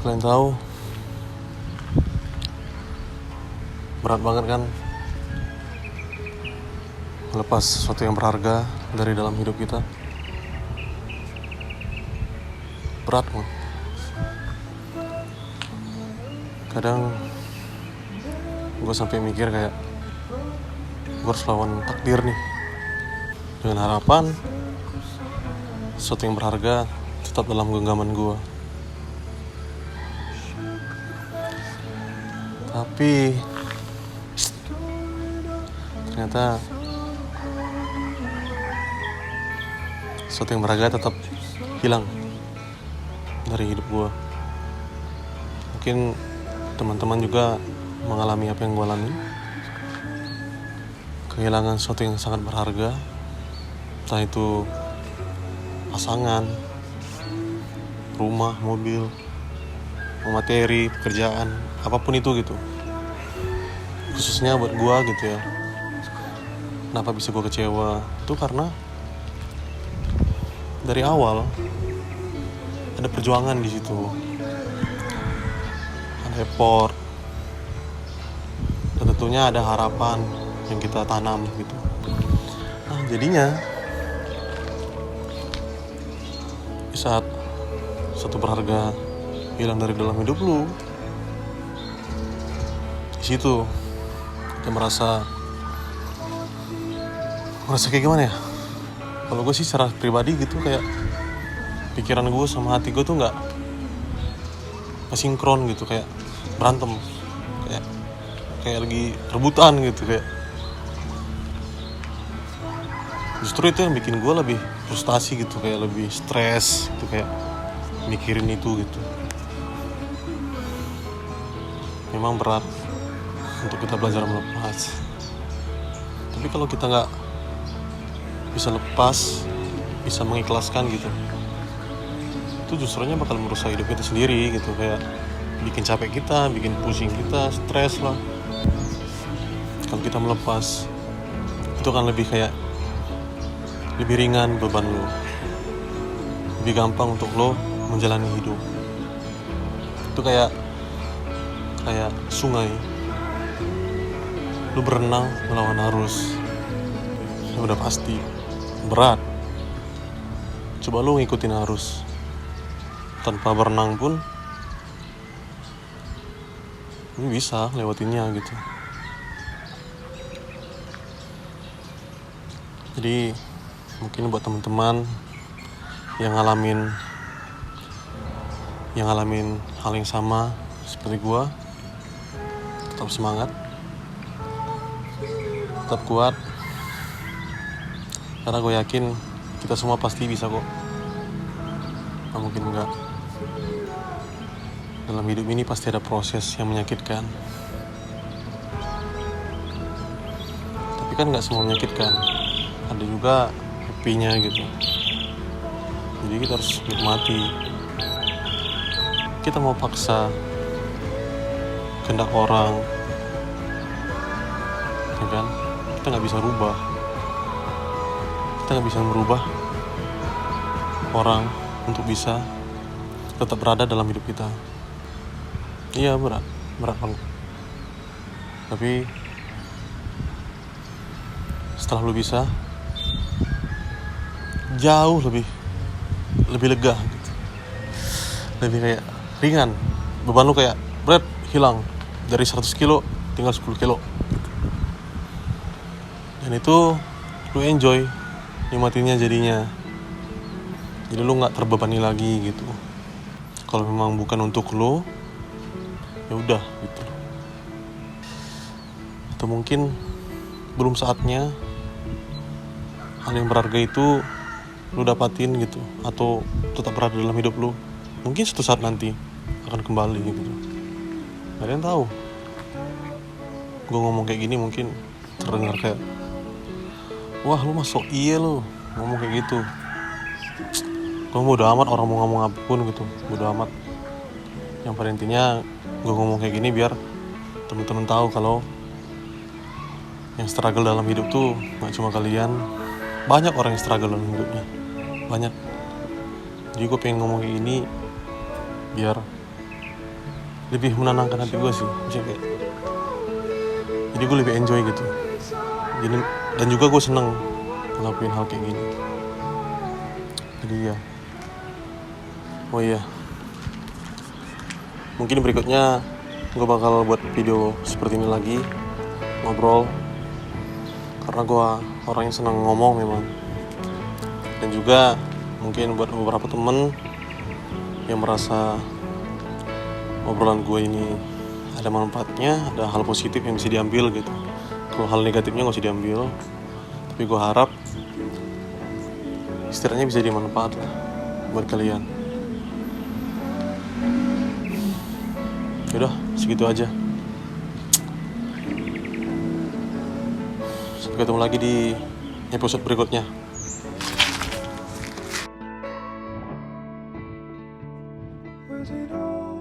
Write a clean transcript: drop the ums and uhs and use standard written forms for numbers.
Kalian tahu, berat banget kan melepas sesuatu yang berharga dari dalam hidup kita. Berat banget. Kadang gue sampai mikir kayak gue harus lawan takdir nih, dengan harapan sesuatu yang berharga tetap dalam genggaman gue. Tapi ternyata sesuatu yang berharga tetap hilang dari hidup gue. Mungkin teman-teman juga mengalami apa yang gue alami, kehilangan sesuatu yang sangat berharga, entah itu pasangan, rumah, mobil, materi, pekerjaan, apapun itu gitu. Khususnya buat gue gitu ya. Kenapa bisa gue kecewa? Itu karena dari awal ada perjuangan di situ, ada effort, dan tentunya ada harapan yang kita tanam gitu. Nah jadinya di saat satu berharga hilang dari dalam hidup lu, di situ kita merasa kayak gimana ya? Kalau gue sih secara pribadi gitu, kayak pikiran gue sama hati gue tuh nggak sinkron gitu, kayak berantem, kayak lagi rebutan gitu. Kayak justru itu yang bikin gue lebih frustasi gitu, kayak lebih stres gitu, kayak mikirin itu gitu. Memang berat untuk kita belajar melepas, tapi kalau kita nggak bisa lepas, bisa mengikhlaskan gitu, itu justrunya bakal merusak hidup kita sendiri gitu. Kayak bikin capek kita, bikin pusing kita, stres lah. Kalau kita melepas, itu akan lebih lebih ringan beban lo, lebih gampang untuk lo menjalani hidup. Itu kayak sungai, lo berenang melawan arus, ya udah pasti berat. Coba lo ngikutin arus tanpa berenang pun lo bisa lewatinnya gitu. Jadi mungkin buat teman-teman yang ngalamin hal yang sama seperti gua, tetap semangat, tetap kuat, karena gue yakin kita semua pasti bisa kok. Nah, mungkin enggak. Dalam hidup ini pasti ada proses yang menyakitkan, tapi kan nggak semua menyakitkan, ada juga happy-nya gitu. Jadi kita harus nikmati. Kita mau paksa kehendak orang, ya kan? Kita nggak bisa rubah. Kita nggak bisa merubah orang untuk bisa tetap berada dalam hidup kita. Iya, berat banget. Tapi setelah lu bisa, jauh lebih lega gitu. Lebih kayak ringan. Beban lu kayak berat hilang, dari 100 kilo tinggal 10 kilo. Dan itu lu enjoy, nikmatinnya jadinya. Jadi lu gak terbebani lagi gitu. Kalau memang bukan untuk lu, ya udah gitu. Atau mungkin belum saatnya hal yang berharga itu lu dapatin gitu, atau tetap berada dalam hidup lu. Mungkin suatu saat nanti akan kembali gitu. Gak ada yang tahu. Gue ngomong kayak gini mungkin terdengar kayak, wah lu mah sok iya lu ngomong kayak gitu. Gue bodo amat orang mau ngomong apapun gitu, bodo amat. Yang pada intinya gue ngomong kayak gini biar temen-temen tahu kalau yang struggle dalam hidup tuh gak cuma kalian. Banyak orang yang struggle dalam hidupnya, banyak. Jadi gue pengen ngomong kayak gini biar lebih menenangkan hati gue sih. Maksudnya kayak, jadi gue lebih enjoy gitu. Jadi, dan juga gue seneng ngelakuin hal kayak gini. Jadi ya, oh iya, mungkin berikutnya gue bakal buat video seperti ini lagi, ngobrol, karena gue orangnya senang ngomong memang. Dan juga mungkin buat beberapa temen yang merasa obrolan gue ini ada manfaatnya, ada hal positif yang bisa diambil gitu. Kalau hal negatifnya gak usah diambil, tapi gue harap istilahnya bisa dimanfaat lah buat kalian. Yaudah, segitu aja. Sampai ketemu lagi di episode berikutnya. Was it all